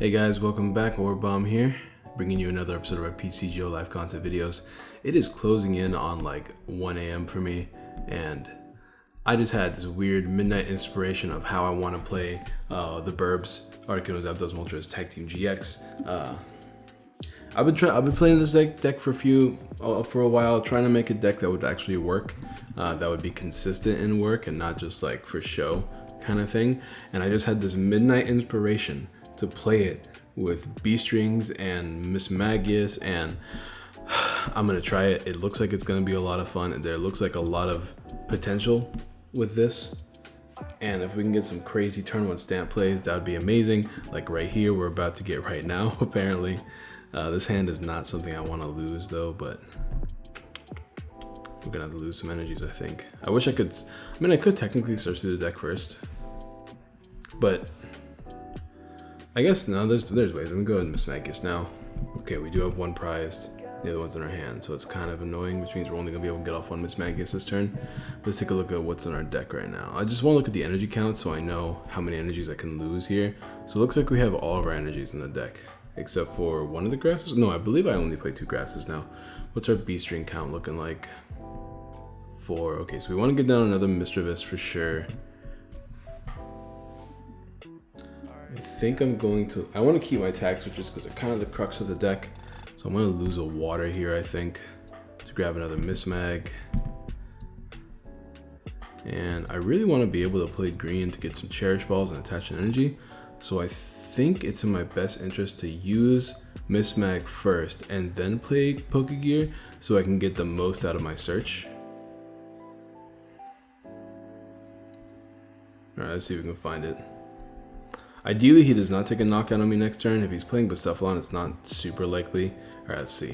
Hey guys, welcome back. Bomb here, bringing you another episode of our PCGO live content videos. It is closing in on like 1 a.m. for me, and I just had this weird midnight inspiration of how I want to play the Burbs, Arcano's Abdos Ultras Tag Team GX. I've been playing this deck for a while, trying to make a deck that would actually work, that would be consistent in work and not just like for show kind of thing. And I just had this midnight inspiration to play it with B strings and Miss Magius, and I'm gonna try it. It looks like it's gonna be a lot of fun, and there looks like a lot of potential with this. And if we can get some crazy turn one stamp plays, that would be amazing. Like right here, we're about to get right now. Apparently, this hand is not something I want to lose though, but we're gonna have to lose some energies, I think. I wish I could. I mean, I could technically search through the deck first, but I guess no, there's ways. Let me go ahead and Miss Magius now. Okay, we do have one prized, the other one's in our hand, so it's kind of annoying, which means we're only gonna be able to get off one Miss Magius this turn. Let's take a look at what's in our deck right now. I just want to look at the energy count so I know how many energies I can lose here. So it looks like we have all of our energies in the deck, except for one of the grasses. No, I believe I only play 2 grasses now. What's our B string count looking like? 4. Okay, so we want to get down another Mischievous for sure. I think I want to keep my tag switches because they're kind of the crux of the deck. So I'm going to lose a water here, I think, to grab another Miss Mag. And I really want to be able to play green to get some Cherish Balls and attach an energy. So I think it's in my best interest to use Miss Mag first and then play Pokegear so I can get the most out of my search. Alright, let's see if we can find it. Ideally, he does not take a knockout on me next turn. If he's playing Bucephalon, it's not super likely. Alright, let's see.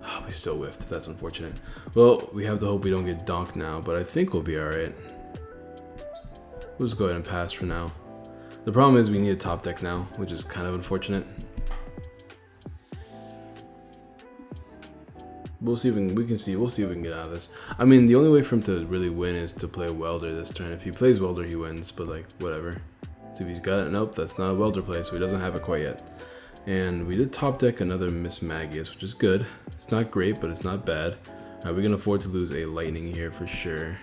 Oh, we still whiffed. That's unfortunate. Well, we have to hope we don't get donked now, but I think we'll be alright. We'll just go ahead and pass for now. The problem is we need a top deck now, which is kind of unfortunate. We'll see if we can get out of this. I mean, the only way for him to really win is to play Welder this turn. If he plays Welder, he wins, but like, whatever. See if he's got it. Nope, that's not a Welder play, so he doesn't have it quite yet. And we did top deck another Miss Magius, which is good. It's not great, but it's not bad. Alright, we can afford to lose a Lightning here for sure.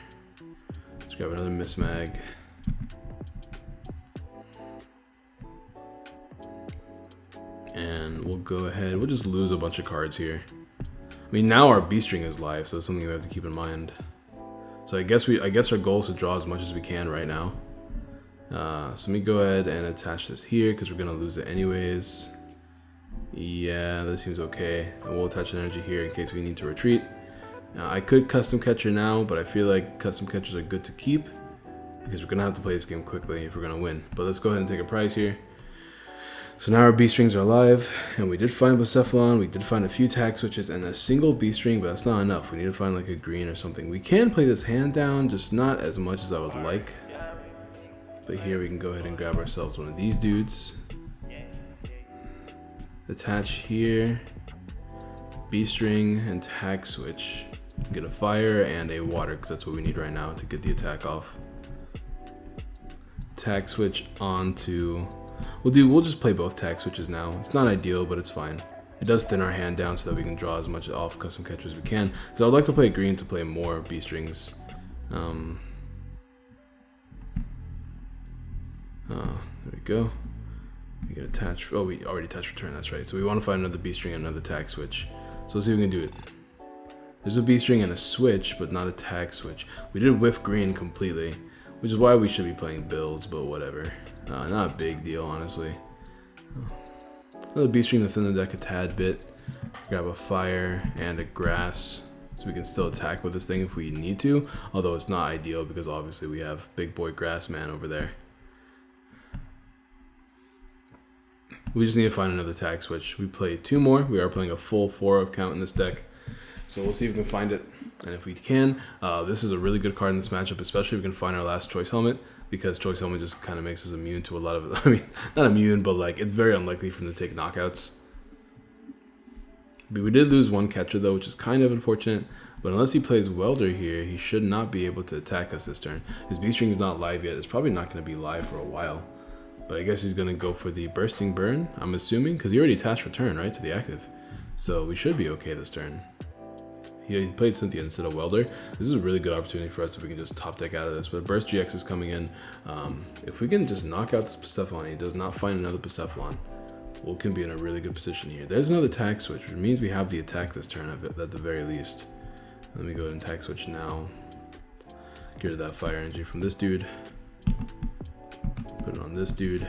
Let's grab another Miss Mag. And we'll go ahead, we'll just lose a bunch of cards here. I mean, now our B string is live, so it's something we have to keep in mind. So I guess our goal is to draw as much as we can right now. So let me go ahead and attach this here because we're gonna lose it anyways. Yeah, that seems okay. And we'll attach an energy here in case we need to retreat. Now, I could custom catcher now, but I feel like custom catchers are good to keep because we're gonna have to play this game quickly if we're gonna win. But let's go ahead and take a prize here. So now our B strings are live, and we did find Bucephalon, we did find a few tag switches and a single B string, but that's not enough. We need to find like a green or something. We can play this hand down, just not as much as I would like. But here we can go ahead and grab ourselves one of these dudes. Attach here, B string and tag switch. Get a fire and a water because that's what we need right now to get the attack off. Tag switch onto. We'll just play both tag switches now. It's not ideal, but it's fine. It does thin our hand down so that we can draw as much off custom catcher as we can. So I'd like to play green to play more B strings. There we go. We can attach. Oh, we already attached return. That's right. So we want to find another B string and another tag switch. So let's see if we can do it. There's a B string and a switch, but not a tag switch. We did whiff green completely, which is why we should be playing Bills, but whatever. Not a big deal, honestly. Another B string to thin the deck a tad bit. Grab a fire and a grass, so we can still attack with this thing if we need to. Although it's not ideal because obviously we have big boy grass man over there. We just need to find another tag switch. We played 2 more. We are playing a full 4 of count in this deck. So we'll see if we can find it. And if we can, this is a really good card in this matchup, especially if we can find our last Choice Helmet, because Choice Helmet just kind of makes us immune to a lot of, I mean, not immune, but like it's very unlikely for him to take knockouts. We did lose one catcher though, which is kind of unfortunate. But unless he plays Welder here, he should not be able to attack us this turn. His B string is not live yet. It's probably not going to be live for a while. But I guess he's gonna go for the bursting burn, I'm assuming, because he already attached return, right, to the active. So we should be okay this turn. He played Cynthia instead of Welder. This is a really good opportunity for us if we can just top deck out of this. But Burst GX is coming in. If we can just knock out this Pasephlon, he does not find another Pasephlon, we can be in a really good position here. There's another tag switch, which means we have the attack this turn at the very least. Let me go ahead and tag switch now. Get rid of that fire energy from this dude. Put it on this dude.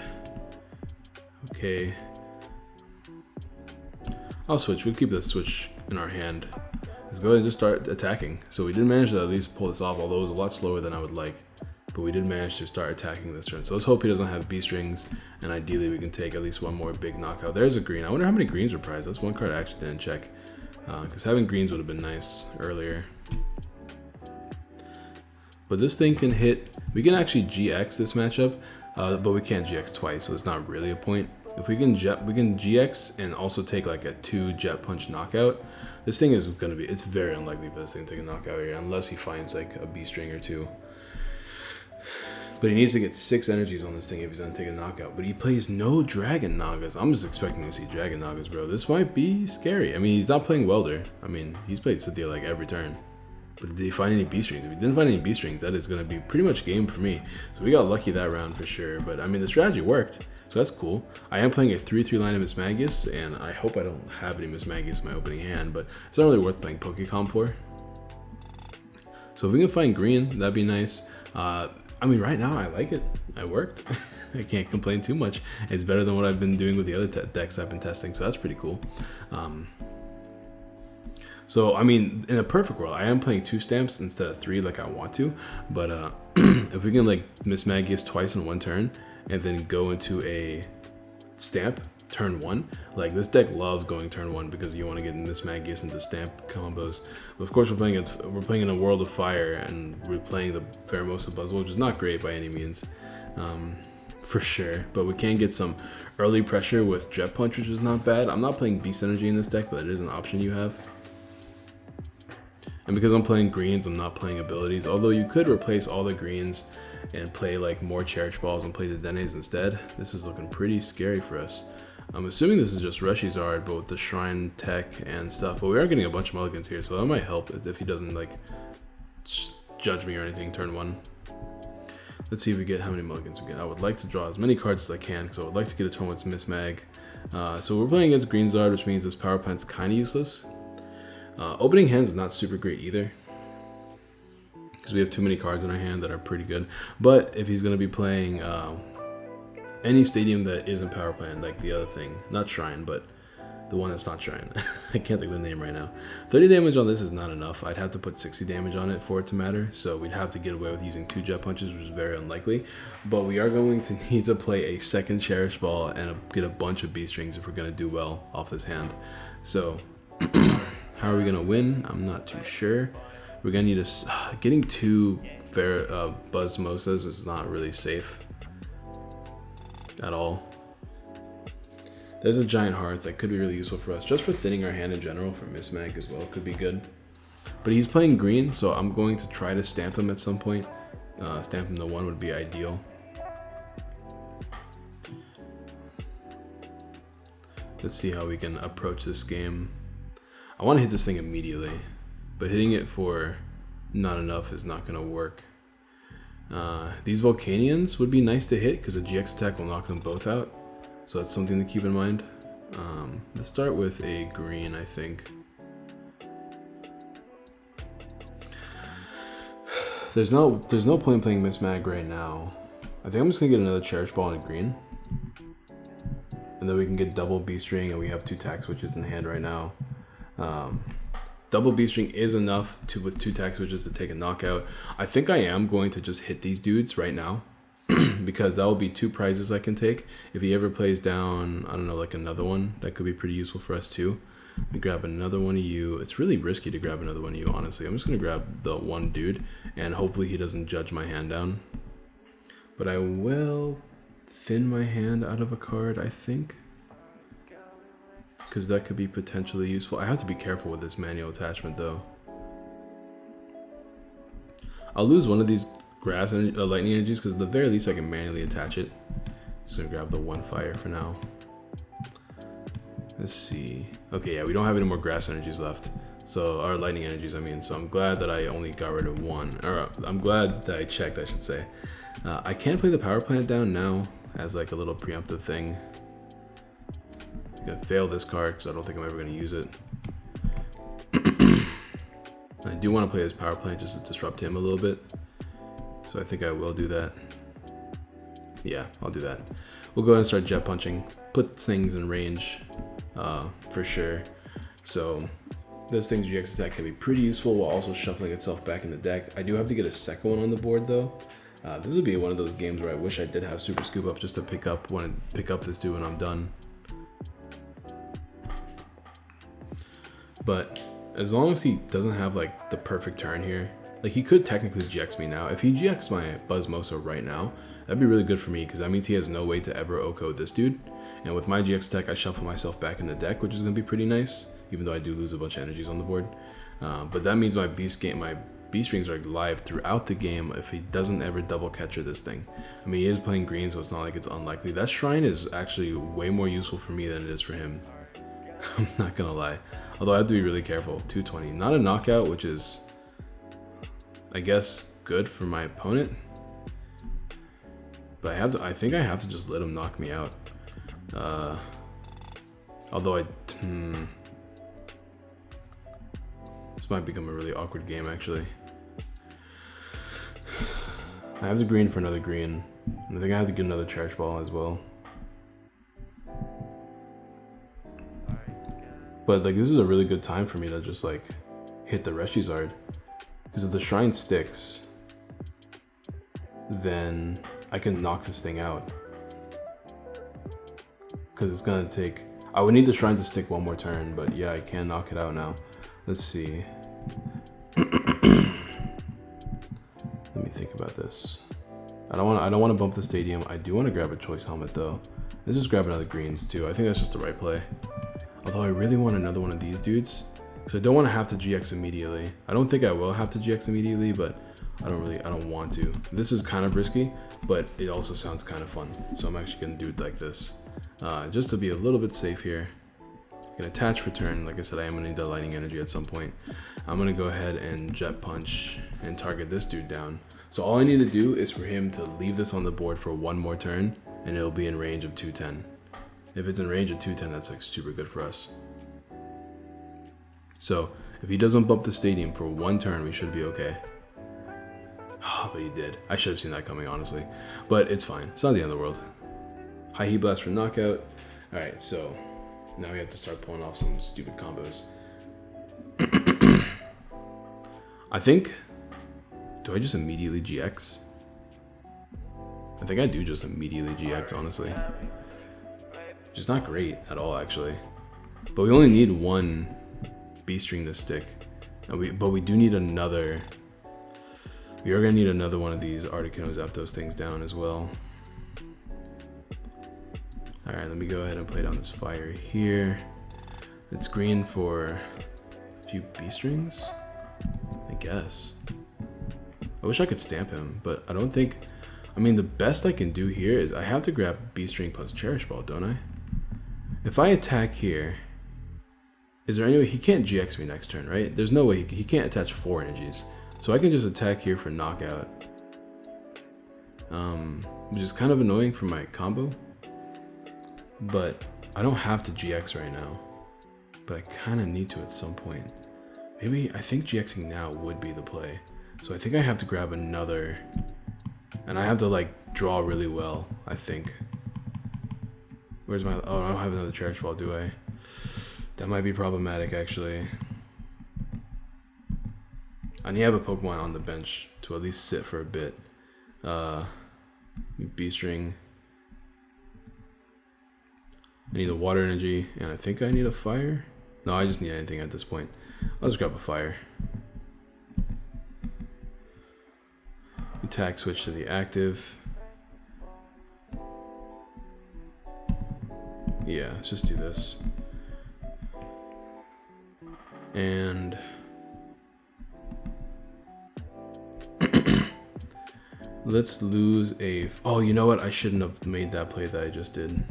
Okay. I'll switch. We'll keep the switch in our hand. Let's go ahead and just start attacking. So we did manage to at least pull this off, although it was a lot slower than I would like. But we did manage to start attacking this turn. So let's hope he doesn't have B strings, and ideally we can take at least one more big knockout. There's a green. I wonder how many greens were prized. That's one card I actually didn't check, because having greens would have been nice earlier. But this thing can hit. We can actually GX this matchup, but we can't GX twice, so it's not really a point. If we can GX and also take like a 2 jet punch knockout, this thing is gonna be, it's very unlikely for this thing to take a knockout here, unless he finds like a B string or 2. But he needs to get 6 energies on this thing if he's gonna take a knockout. But he plays no Dragon Nagas. I'm just expecting to see Dragon Nagas, bro. This might be scary. I mean, he's not playing Welder. I mean, he's played Cynthia like every turn. But did he find any B strings? If he didn't find any B strings, that is gonna be pretty much game for me. So we got lucky that round for sure. But I mean, the strategy worked. So that's cool. I am playing a 3/3 line of Mismagius, and I hope I don't have any Mismagius in my opening hand, but it's not really worth playing Pokecom for. So if we can find green, that'd be nice. I mean, right now I like it. It worked. I can't complain too much. It's better than what I've been doing with the other decks I've been testing, so that's pretty cool. So I mean, in a perfect world, I am playing 2 stamps instead of 3 like I want to, but if we can like Mismagius twice in one turn, and then go into a stamp turn 1. Like, this deck loves going turn 1 because you want to get Mismagius into stamp combos. But of course, we're playing in a World of Fire, and we're playing the Pheromosa Buzzle, which is not great by any means, for sure. But we can get some early pressure with Jet Punch, which is not bad. I'm not playing Beast Energy in this deck, but it is an option you have. And because I'm playing greens, I'm not playing abilities. Although you could replace all the greens and play like more Cherish Balls and play the Denes instead. This is looking pretty scary for us. I'm assuming this is just Reshizard, but with the Shrine Tech and stuff. But we are getting a bunch of mulligans here, so that might help if he doesn't like judge me or anything turn 1. Let's see if we get how many mulligans we get. I would like to draw as many cards as I can, because I would like to get a turn with Mismag. So we're playing against Greenzard, which means this power plant's kind of useless. Opening hands is not super great either, because we have too many cards in our hand that are pretty good. But if he's going to be playing any stadium that isn't power plant, like the other thing, not Shrine, but the one that's not Shrine. I can't think of the name right now. 30 damage on this is not enough. I'd have to put 60 damage on it for it to matter. So we'd have to get away with using 2 Jet Punches, which is very unlikely. But we are going to need to play a second Cherish Ball and get a bunch of B strings if we're going to do well off this hand. So how are we going to win? I'm not too sure. We're going to need getting 2 Buzzmosas is not really safe at all. There's a Giant Hearth that could be really useful for us, just for thinning our hand in general, for Mismag as well, could be good. But he's playing green, so I'm going to try to stamp him at some point. Stamp him to 1 would be ideal. Let's see how we can approach this game. I want to hit this thing immediately, but hitting it for not enough is not going to work. These Volcanians would be nice to hit, because a GX attack will knock them both out. So that's something to keep in mind. Let's start with a green, I think. There's no point in playing Mismag right now. I think I'm just gonna get another Cherish Ball and a green, and then we can get double B string, and we have 2 tack switches in hand right now. Double B string is enough with 2 tack switches to take a knockout. I think I am going to just hit these dudes right now. Because that will be 2 prizes I can take. If he ever plays down, I don't know, like another one, that could be pretty useful for us too. We grab another one of you. It's really risky to grab another one of you, honestly. I'm just going to grab the one dude, and hopefully he doesn't judge my hand down. But I will thin my hand out of a card, I think, because that could be potentially useful. I have to be careful with this manual attachment, though. I'll lose one of these grass and lightning energies, because at the very least I can manually attach it, Just gonna grab the one fire for now. Let's see. Okay, yeah, we don't have any more grass energies left. So, our lightning energies, I mean. So I'm glad that I only got rid of one. Or I'm glad that I checked, I should say. I can't play the power plant down now as like a little preemptive thing. I'm gonna fail this card because I don't think I'm ever gonna use it. I do want to play this power plant just to disrupt him a little bit. So I think I will do that. Yeah, I'll do that. We'll go ahead and start jet punching. Put things in range for sure. So this thing's GX attack can be pretty useful while also shuffling itself back in the deck. I do have to get a second one on the board though. This would be one of those games where I wish I did have Super Scoop Up just to pick up this dude when I'm done. But as long as he doesn't have like the perfect turn here, like he could technically GX me now. If he GX my Buzzmosa right now, that'd be really good for me because that means he has no way to ever OHKO this dude. And with my GX attack, I shuffle myself back in the deck, which is gonna be pretty nice, even though I do lose a bunch of energies on the board. But that means my B strings are live throughout the game if he doesn't ever double catcher this thing. I mean, he is playing green, so it's not like it's unlikely. That shrine is actually way more useful for me than it is for him. I'm not gonna lie. Although I have to be really careful. 220, not a knockout, which is, I guess, good for my opponent. But I think I have to just let him knock me out. Although this might become a really awkward game actually. I have the green for another green. And I think I have to get another Cherish Ball as well. But like this is a really good time for me to just like hit the Reshizard. Because if the shrine sticks, then I can knock this thing out. Because it's gonna take, I would need the shrine to stick one more turn, but yeah, I can knock it out now. Let's see. Let me think about this. I don't want to bump the stadium. I do want to grab a choice helmet though. Let's just grab another greens too. I think that's just the right play. Although I really want another one of these dudes, because I don't want to have to GX immediately. I don't think I will have to GX immediately, but I don't want to. This is kind of risky, but it also sounds kind of fun. So I'm actually gonna do it like this, just to be a little bit safe here. I'm gonna attach for turn. Like I said, I am gonna need the lightning energy at some point. I'm gonna go ahead and jet punch and target this dude down. So all I need to do is for him to leave this on the board for one more turn, and it'll be in range of 210. If it's in range of 210, that's like super good for us. So if he doesn't bump the stadium for one turn, we should be okay. Oh, but he did. I should have seen that coming, honestly. But it's fine. It's not the end of the world. High Heat Blast for knockout. Alright, so now we have to start pulling off some stupid combos. I think... Do I just immediately GX? I think I do just immediately GX, honestly. Which is not great at all, actually. But we only need one B string to stick. But we do need another... We are going to need another one of these Articuno Zapdos things down as well. Alright, let me go ahead and play down this fire here. It's green for a few B strings, I guess. I wish I could stamp him, but I don't think... I mean, the best I can do here is I have to grab B string plus Cherish Ball, don't I? If I attack here, is there any way... He can't GX me next turn, right? There's no way he can't attach 4 energies. So I can just attack here for knockout. Which is kind of annoying for my combo. But I don't have to GX right now. But I kind of need to at some point. Maybe, I think GXing now would be the play. So I think I have to grab another... And I have to like draw really well, I think. Where's my... Oh, I don't have another Cherish Ball, do I? That might be problematic, actually. I need to have a Pokemon on the bench to at least sit for a bit. B-string. I need a water energy, and I think I need a fire. No, I just need anything at this point. I'll just grab a fire. Attack switch to the active. Yeah, let's just do this. And Let's lose a... Oh, you know what? I shouldn't have made that play that I just did.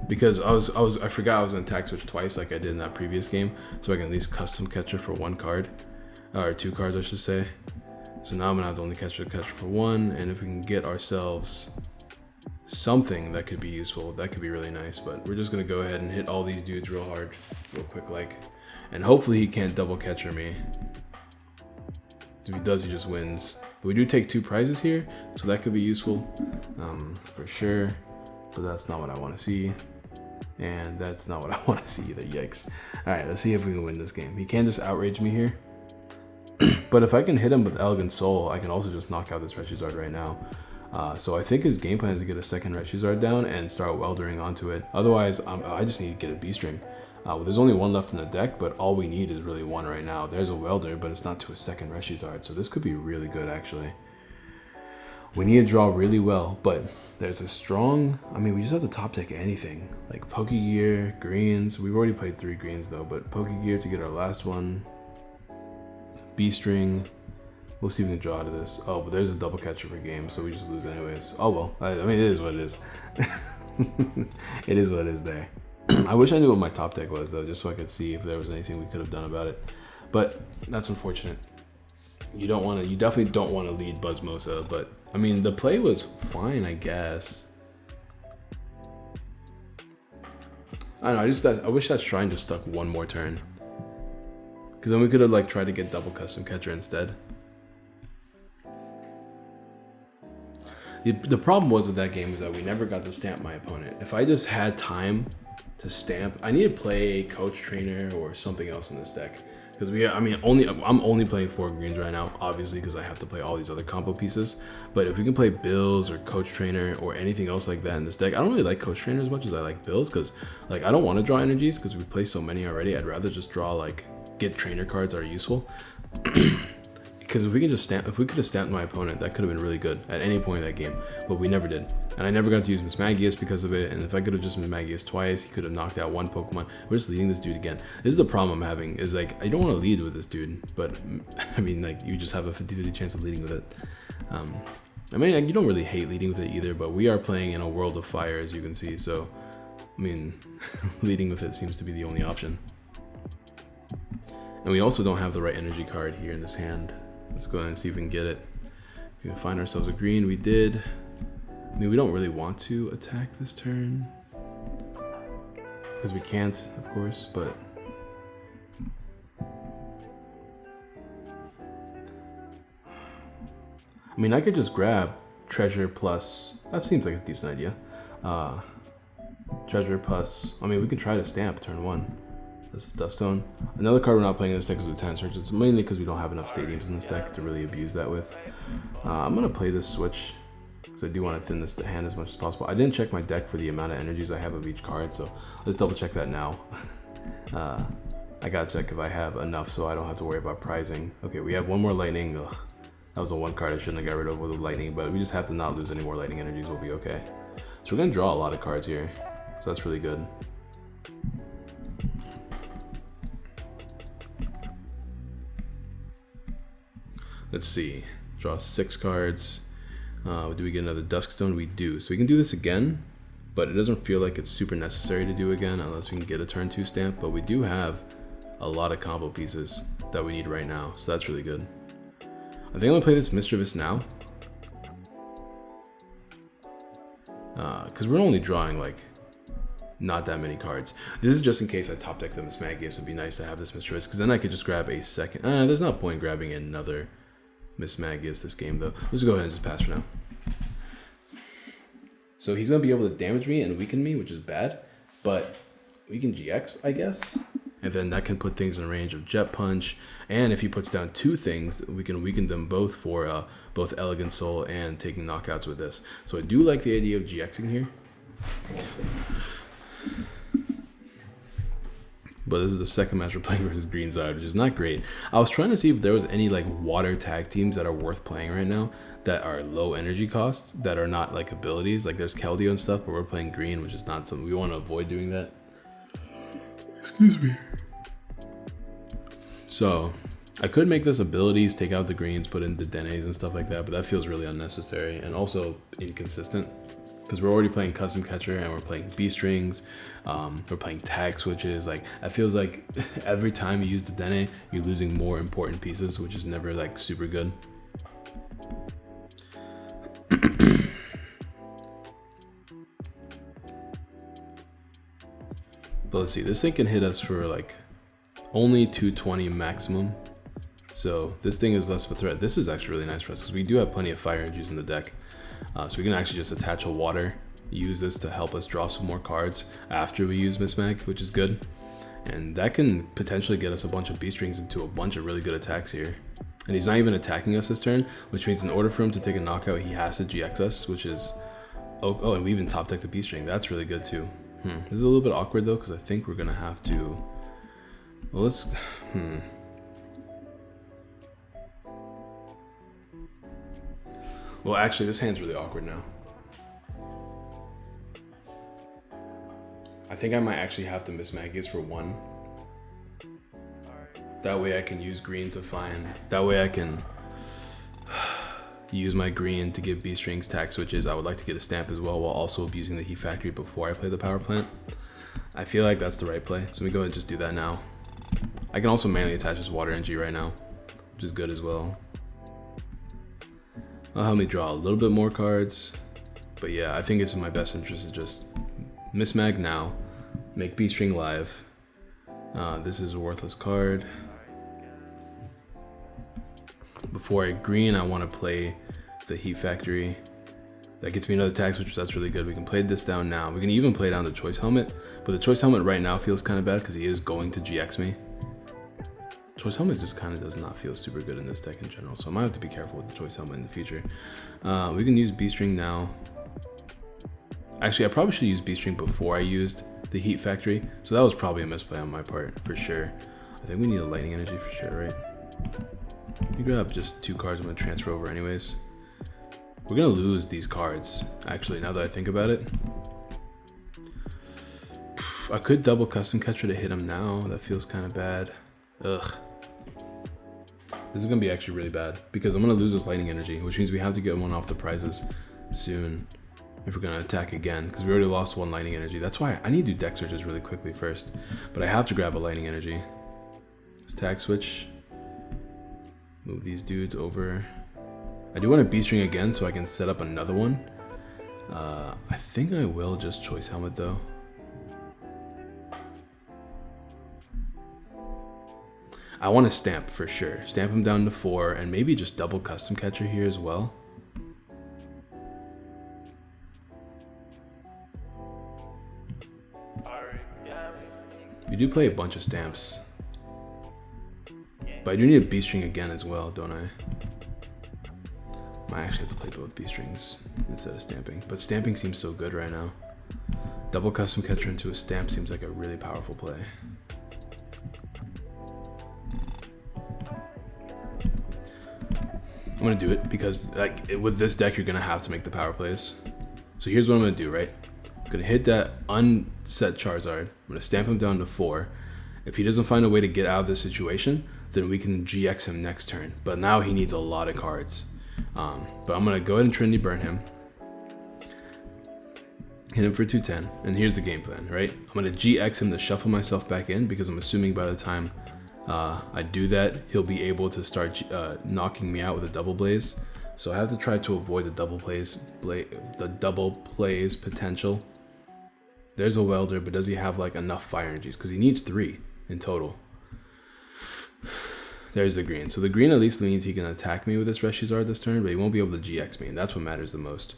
Because I forgot I was gonna attack switch twice like I did in that previous game. So I can at least custom catcher for 1 card. Or 2 cards, I should say. So now I'm gonna have to only catcher for 1. And if we can get ourselves something that could be useful, that could be really nice. But we're just gonna go ahead and hit all these dudes real hard, real quick like. And hopefully he can't double catcher me. If he does, he just wins. But we do take 2 prizes here, so that could be useful for sure. But that's not what I want to see. And that's not what I want to see either. Yikes. Alright, let's see if we can win this game. He can just outrage me here. But if I can hit him with Elegant Soul, I can also just knock out this Reshizard right now. So I think his game plan is to get a second Reshizard down and start weldering onto it. Otherwise, I just need to get a B-String. Well, there's only 1 left in the deck, but all we need is really 1 right now. There's a welder, but it's not to a second Reshizard, so this could be really good actually. We need to draw really well, but there's a strong... I mean, we just have to top deck anything. Like Pokegear, greens. We've already played 3 greens though, but Pokegear to get our last one. B-String. We'll see if we can draw out of this. Oh, but there's a double catcher per game, so we just lose anyways. Oh well, I mean, it is what it is. It is what it is there. I wish I knew what my top deck was though, just so I could see if there was anything we could have done about it. But that's unfortunate. You definitely don't want to lead Buzzmosa, but I mean, the play was fine, I guess. I don't know, I wish that shrine just stuck 1 more turn. Because then we could have like tried to get double custom catcher instead. The problem was with that game is that we never got to stamp my opponent. If I just had time to stamp, I need to play coach trainer or something else in this deck. Because I'm only playing 4 greens right now, obviously, because I have to play all these other combo pieces. But if we can play Bills or Coach Trainer or anything else like that in this deck, I don't really like Coach Trainer as much as I like Bills, because like I don't want to draw energies because we play so many already. I'd rather just draw like get trainer cards that are useful. Because if we could have stamped my opponent, that could have been really good at any point in that game, but we never did. And I never got to use Mismagius because of it, and if I could have just Mismagius twice, he could have knocked out 1 Pokemon. We're just leading this dude again. This is the problem I'm having, is like, I don't want to lead with this dude, but I mean, like, you just have a 50-50 chance of leading with it. I mean, like, you don't really hate leading with it either, but we are playing in a world of fire, as you can see, so, I mean, leading with it seems to be the only option. And we also don't have the right energy card here in this hand. Let's go ahead and see if we can get it. If we can find ourselves a green, we did. I mean, we don't really want to attack this turn, because we can't, of course, but... I mean, I could just grab Treasure plus... That seems like a decent idea. Treasure plus... I mean, we can try to stamp turn 1. This is Duststone. Another card we're not playing in this deck is the Talent Search. It's mainly because we don't have enough stadiums in this deck to really abuse that with. I'm going to play this switch because I do want to thin this hand as much as possible. I didn't check my deck for the amount of energies I have of each card, so let's double check that now. I got to check if I have enough so I don't have to worry about prizing. Okay, we have 1 more lightning. Ugh, that was the 1 card I shouldn't have got rid of with the lightning, but we just have to not lose any more lightning energies. We'll be okay. So we're going to draw a lot of cards here, so that's really good. Let's see, draw 6 cards. Do we get another Duskstone? We do. So we can do this again, but it doesn't feel like it's super necessary to do again unless we can get a turn 2 stamp, but we do have a lot of combo pieces that we need right now, so that's really good. I think I'm gonna play this Mischievous now. Because we're only drawing like not that many cards. This is just in case I top deck the Mismagius. It'd be nice to have this Mischievous, because then I could just grab a second. There's no point grabbing another Mismagius this game though. Let's go ahead and just pass for now. So he's gonna be able to damage me and weaken me, which is bad, but we can GX, I guess. And then that can put things in range of Jet Punch. And if he puts down 2 things, we can weaken them both for both Elegant Soul and taking knockouts with this. So I do like the idea of GXing here. But this is the second match we're playing versus Greenside, which is not great. I was trying to see if there was any like water tag teams that are worth playing right now that are low energy cost, that are not like abilities. Like there's Keldeo and stuff, but we're playing green, which is not something we want to avoid doing that. Excuse me. So I could make this abilities, take out the greens, put in the denes and stuff like that, but that feels really unnecessary and also inconsistent because we're already playing custom catcher and we're playing B strings, we're playing tag switches. Like, it feels like every time you use the dene, you're losing more important pieces, which is never like super good. But let's see, this thing can hit us for like only 220 maximum. So this thing is less of a threat. This is actually really nice for us because we do have plenty of fire energies in the deck. So we can actually just attach a water, use this to help us draw some more cards after we use Mismag, which is good. And that can potentially get us a bunch of B strings into a bunch of really good attacks here. And he's not even attacking us this turn, which means in order for him to take a knockout, he has to GX us, which is, oh, and we even top deck the B string. That's really good too. This is a little bit awkward though, because I think we're gonna have to, well, let's, Well, actually, this hand's really awkward now. I think I might actually have to miss Magius for one. That way I can use green to find, that way I can use my green to give B strings tag switches. I would like to get a stamp as well while also abusing the heat factory before I play the power plant. I feel like that's the right play, so we go ahead and just do that now. I can also manually attach this water energy right now, which is good as well. That'll help me draw a little bit more cards, but yeah, I think it's in my best interest to just mismag now, make B string live. This is a worthless card. Before I green, I want to play the heat factory. That gets me another tag switch, that's really good. We can play this down now. We can even play down the choice helmet, but the choice helmet right now feels kind of bad because he is going to GX me. Choice helmet just kind of does not feel super good in this deck in general, so I might have to be careful with the choice helmet in the future. We can use B string now. Actually, I probably should use B string before I used the heat factory, so that was probably a misplay on my part for sure. I think we need a lightning energy for sure, right? You grab just 2 cards I'm gonna transfer over anyways. We're gonna lose these cards, actually, now that I think about it. I could double custom catcher to hit him now. That feels kind of bad. Ugh. This is gonna be actually really bad because I'm gonna lose this lightning energy, which means we have to get one off the prizes soon if we're gonna attack again, because we already lost 1 lightning energy. That's why I need to do deck searches really quickly first, but I have to grab a lightning energy. Let's tag switch. Move these dudes over. I do want to B string again so I can set up another one. I think I will just choice helmet though. I want to stamp for sure. Stamp him down to 4 and maybe just double custom catcher here as well. We do play a bunch of stamps. But I do need a B string again as well, don't I? Might actually have to play both B strings instead of stamping. But stamping seems so good right now. Double custom catcher into a stamp seems like a really powerful play. I'm gonna do it because like with this deck you're gonna have to make the power plays. So here's what I'm gonna do, right? I'm gonna hit that unset Charizard. I'm gonna stamp him down to 4. If he doesn't find a way to get out of this situation, then we can GX him next turn. But now he needs a lot of cards. But I'm gonna go ahead and Trinity burn him. Hit him for 210, and here's the game plan, right? I'm gonna GX him to shuffle myself back in because I'm assuming by the time I do that, he'll be able to start knocking me out with a double blaze. So I have to try to avoid the double plays potential. There's a welder, but does he have like enough fire energies? Because he needs 3 in total. There's the green. So the green at least means he can attack me with this Reshizard this turn, but he won't be able to GX me, and that's what matters the most.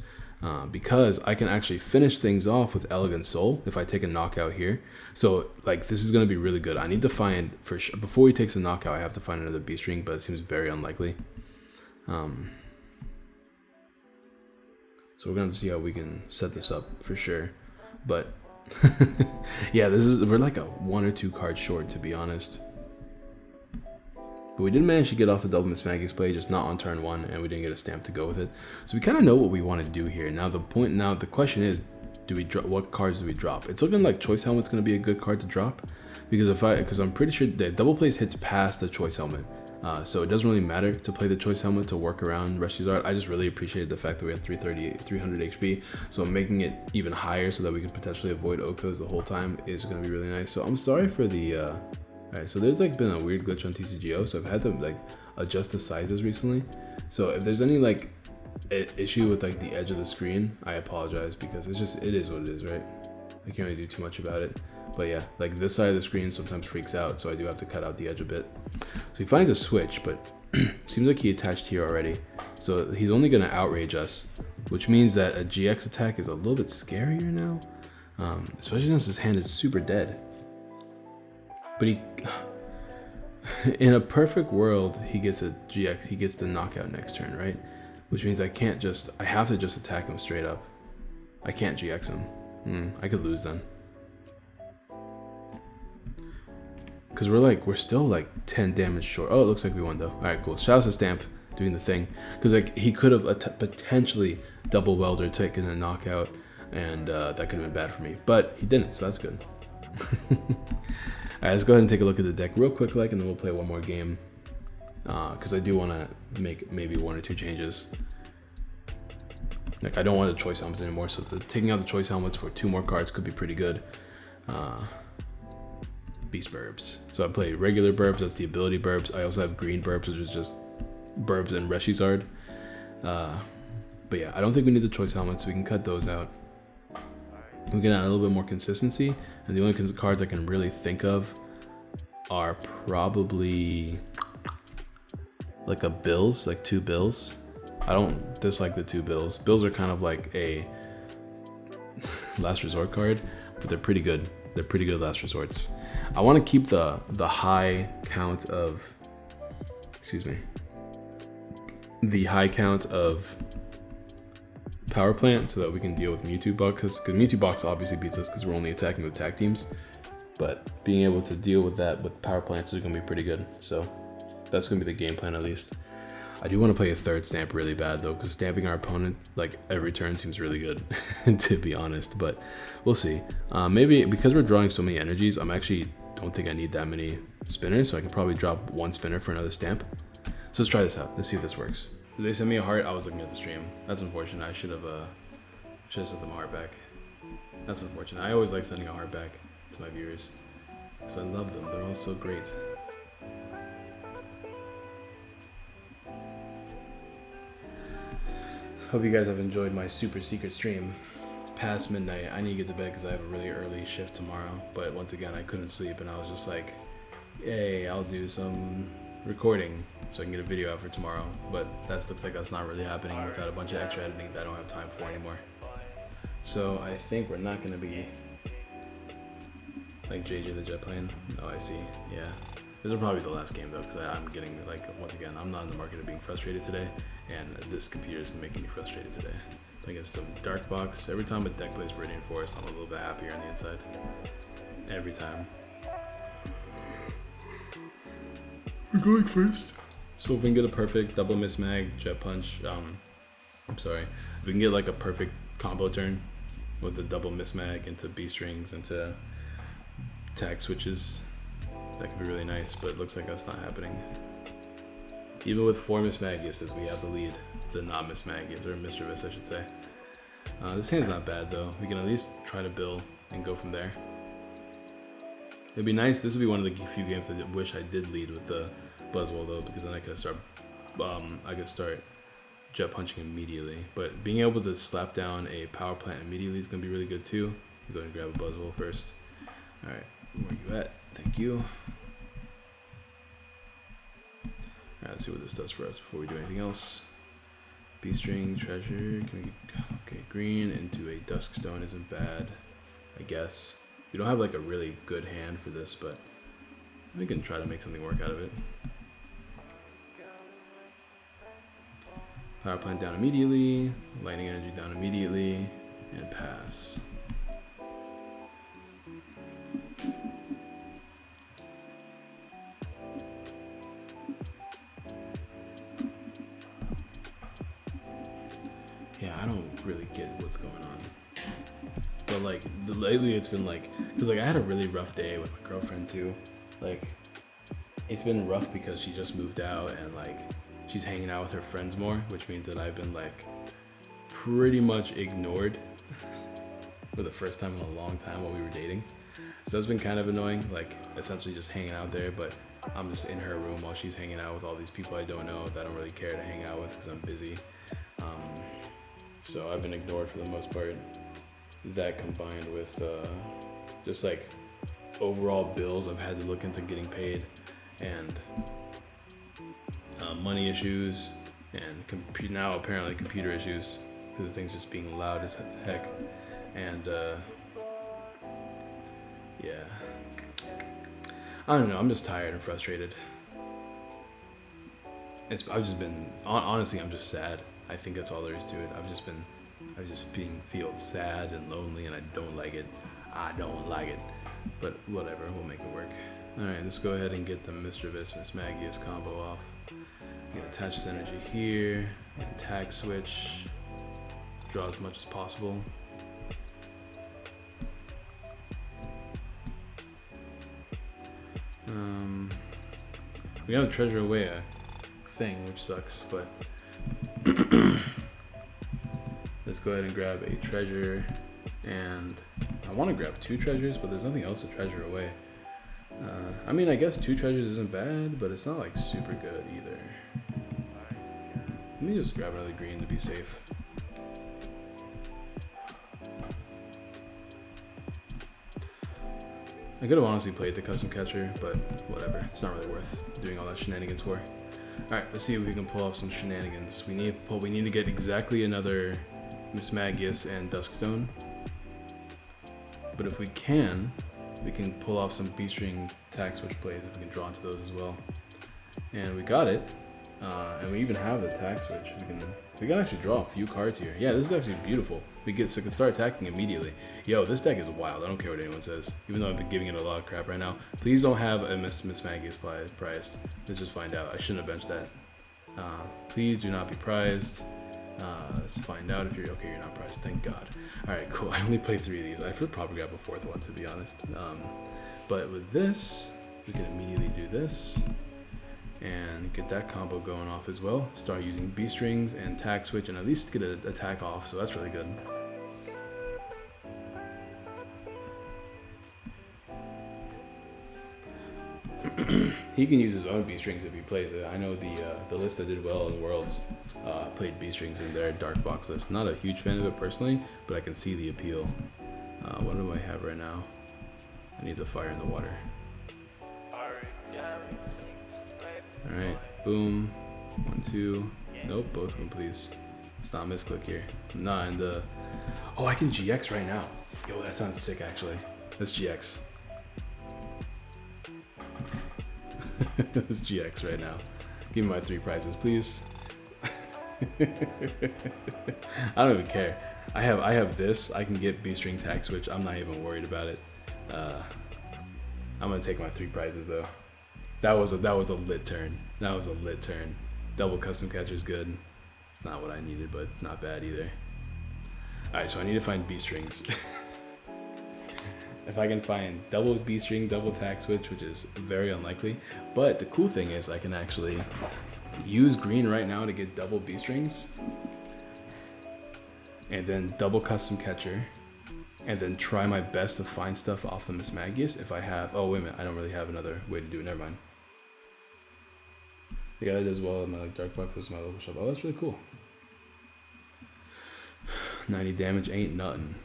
Because I can actually finish things off with Elegant Soul if I take a knockout here. So like this is going to be really good. I need to find, for sure, before he takes a knockout, I have to find another B string, but it seems very unlikely. So we're going to see how we can set this up for sure. But yeah, we're like a 1 or 2 cards short, to be honest. But we did manage to get off the double Mismagius play, just not on turn 1, and we didn't get a stamp to go with it. So we kind of know what we want to do here. Now the question is, what cards do we drop? It's looking like Choice Helmet's going to be a good card to drop, because I'm pretty sure the double plays hits past the Choice Helmet. So it doesn't really matter to play the choice helmet to work around Reshi's art. I just really appreciated the fact that we had 300 HP. So making it even higher so that we could potentially avoid Okos the whole time is going to be really nice. So I'm sorry for the... Alright, so there's like been a weird glitch on TCGO, so I've had to like adjust the sizes recently. So if there's any like issue with like the edge of the screen, I apologize, because it is what it is, right? I can't really do too much about it. But yeah, like this side of the screen sometimes freaks out, so I do have to cut out the edge a bit. So he finds a switch, but seems like he attached here already. So he's only gonna outrage us, which means that a GX attack is a little bit scarier now, especially since his hand is super dead. But he, in a perfect world, he gets a GX, he gets the knockout next turn, right? Which means I have to just attack him straight up. I can't GX him. I could lose then. Because we're still like 10 damage short. Oh, it looks like we won though. Alright, cool. Shout out to Stamp doing the thing. Because like he could have potentially double welder taken a knockout, and that could have been bad for me. But he didn't, so that's good. Alright, let's go ahead and take a look at the deck real quick, and then we'll play one more game. Because I do want to make maybe 1 or 2 changes. Like I don't want the choice helmets anymore, so taking out the choice helmets for 2 more cards could be pretty good. Beast Burbs. So I play regular Burbs, that's the ability Burbs. I also have green Burbs, which is just Burbs and Reshizard. But yeah, I don't think we need the choice helmets, so we can cut those out. We can add a little bit more consistency, and the only cards I can really think of are probably like a Bills, like 2 Bills. I don't dislike the 2 Bills. Bills are kind of like a last resort card, but they're pretty good. They're pretty good last resorts. I want to keep the high count of, the high count of power plant so that we can deal with Mewtwo Box, because Mewtwo Box obviously beats us because we're only attacking with tag teams. But being able to deal with that with power plants is going to be pretty good. So that's going to be the game plan at least. I do want to play a 3rd stamp really bad though, because stamping our opponent like every turn seems really good, to be honest. But we'll see. Maybe because we're drawing so many energies, don't think I need that many spinners, so I can probably drop 1 spinner for another stamp. So let's try this out. Let's see if this works. Did they send me a heart? I was looking at the stream. That's unfortunate. I should have sent them a heart back. That's unfortunate. I always like sending a heart back to my viewers because I love them. They're all so great. Hope you guys have enjoyed my super secret stream. It's past midnight. I need to get to bed because I have a really early shift tomorrow. But once again, I couldn't sleep, and I was just like, yay, I'll do some recording so I can get a video out for tomorrow. But that looks like that's not really happening without a bunch of extra editing that I don't have time for anymore. So I think we're not going to be like JJ the jet plane. Oh, I see. Yeah. This will probably be the last game though, because I'm getting like, once again, I'm not in the market of being frustrated today, and this computer is making me frustrated today. Playing against some Dark Box. Every time a deck plays Viridian Forest, I'm a little bit happier on the inside. Every time. We're going first. So if we can get a perfect double miss mag, jet punch, I'm sorry, if we can get like a perfect combo turn with the double miss mag into B strings, into tag switches, that could be really nice, but it looks like that's not happening. Even with 4 Miss Magiuses, we have the lead. The not Miss Magius, or Mischievous, I should say. This hand's not bad though. We can at least try to build and go from there. It'd be nice. This would be one of the few games I wish I did lead with the Buzzwole though, because then I could start jet punching immediately. But being able to slap down a power plant immediately is gonna be really good too. I'm going to grab a Buzzwole first. All right, where you at? Thank you. Alright, let's see what this does for us before we do anything else. B-string, treasure, okay, green into a Duskstone isn't bad, I guess. We don't have like a really good hand for this, but we can try to make something work out of it. Power plant down immediately, lightning energy down immediately, and pass. Yeah, I don't really get what's going on. But like, lately it's been like, because like I had a really rough day with my girlfriend too. Like, it's been rough because she just moved out and like she's hanging out with her friends more, which means that I've been like pretty much ignored for the first time in a long time while we were dating. So that's been kind of annoying, like essentially just hanging out there, but I'm just in her room while she's hanging out with all these people I don't know that I don't really care to hang out with because I'm busy. So I've been ignored for the most part. That combined with just like overall bills I've had to look into getting paid, and money issues, and now apparently computer issues because things just being loud as heck. And yeah, I don't know, I'm just tired and frustrated. I've just been, honestly, I'm just sad. I think that's all there is to it. I've just feel sad and lonely, and I don't like it. I don't like it. But whatever, we'll make it work. Alright, let's go ahead and get the Mischievous Mismagius combo off. Get attach this energy here, tag switch, draw as much as possible. We have to treasure away a thing, which sucks, but let's go ahead and grab a treasure, and I want to grab 2 treasures, but there's nothing else to treasure away. I mean, I guess 2 treasures isn't bad, but it's not like super good either. Let me just grab another green to be safe. I could have honestly played the custom catcher, but whatever. It's not really worth doing all that shenanigans for. Alright, let's see if we can pull off some shenanigans. We need to get exactly another Mismagius and Duskstone. But if we can pull off some B-string tag switch plays if we can draw into those as well. And we got it. And we even have the tag switch. We can actually draw a few cards here. Yeah, this is actually beautiful. We can start attacking immediately. Yo, this deck is wild. I don't care what anyone says. Even though I've been giving it a lot of crap right now. Please don't have a Mismagius prized. Let's just find out. I shouldn't have benched that. Please do not be prized. Let's find out if you're okay. You're not prized. Thank God. All right, cool. I only play 3 of these. I should probably grab a 4th one, to be honest. But with this, we can immediately do this and get that combo going off as well. Start using B strings and tag switch, and at least get an attack off. So that's really good. He can use his own B strings if he plays it. I know the list that did well in Worlds played B strings in their dark box list. Not a huge fan of it personally, but I can see the appeal. What do I have right now? I need the fire in the water. Alright, boom. 1, 2. Nope, both of them, please. Let's not misclick here. I'm not in the. Oh, I can GX right now. Yo, that sounds sick actually. Let's GX. Let's GX right now. Give me my 3 prizes, please. I don't even care. I have this. I can get B-string tag switch. I'm not even worried about it. I'm gonna take my 3 prizes though. That was a lit turn. That was a lit turn. Double custom catcher is good. It's not what I needed, but it's not bad either. All right, so I need to find B strings. If I can find double B string, double tag switch, which is very unlikely, but the cool thing is I can actually use green right now to get double B strings, and then double custom catcher, and then try my best to find stuff off the Mismagius if I have. Oh wait a minute, I don't really have another way to do it. Never mind. The guy that does well in my dark box is my local shop. Oh, that's really cool. 90 damage ain't nothing.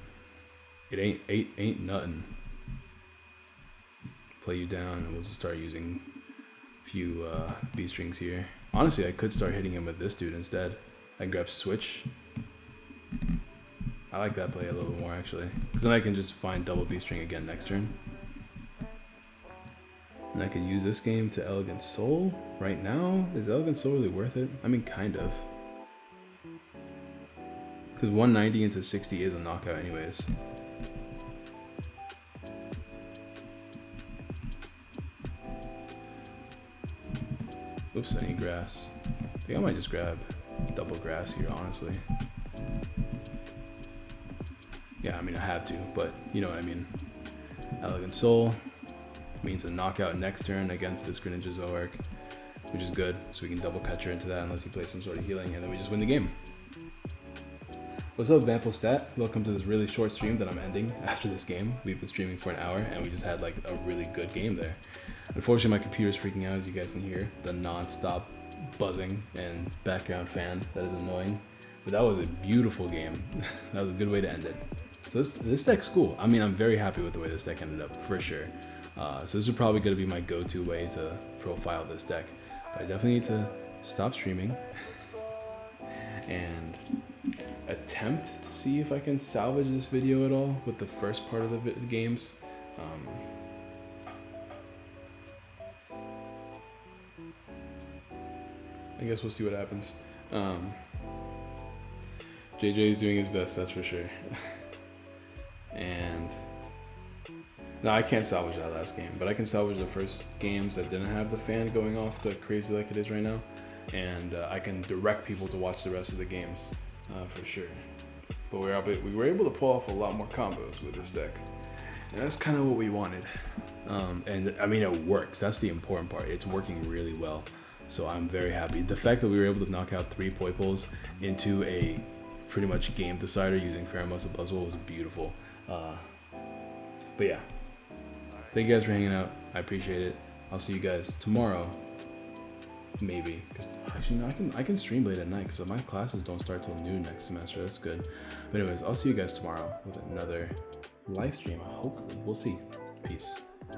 It ain't nothing. Play you down, and we'll just start using a few B strings here. Honestly, I could start hitting him with this dude instead. I can grab switch. I like that play a little bit more actually, because then I can just find double B string again next turn. And I could use this game to Elegant Soul right now. Is Elegant Soul really worth it? I mean, kind of. Because 190 into 60 is a knockout anyways. Oops, I need grass. I think I might just grab double grass here, honestly. Yeah, I mean, I have to, but you know what I mean. Elegant Soul. means a knockout next turn against this Greninja Zoroark, which is good, so we can double catcher into that unless he plays some sort of healing, and then we just win the game. What's up, VampoStat? Welcome to this really short stream that I'm ending after this game. We've been streaming for an hour, and we just had like a really good game there. Unfortunately, my computer's freaking out, as you guys can hear. The non-stop buzzing and background fan that is annoying. But that was a beautiful game. That was a good way to end it. So this deck's cool. I mean, I'm very happy with the way this deck ended up, for sure. So this is probably going to be my go-to way to profile this deck. But I definitely need to stop streaming and attempt to see if I can salvage this video at all with the first part of the games. I guess we'll see what happens. JJ is doing his best, that's for sure. And no, I can't salvage that last game, but I can salvage the first games that didn't have the fan going off like crazy like it is right now. And I can direct people to watch the rest of the games for sure. But we were able to pull off a lot more combos with this deck, and that's kind of what we wanted. And I mean, it works. That's the important part. It's working really well, so I'm very happy. The fact that we were able to knock out 3 Poipoles into a pretty much game decider using Pheromosa Buzzwole was beautiful. But yeah, thank you guys for hanging out. I appreciate it. I'll see you guys tomorrow. Maybe, because actually no, I can stream late at night because my classes don't start till noon next semester. That's good. But anyways, I'll see you guys tomorrow with another live stream. Hopefully, we'll see. Peace.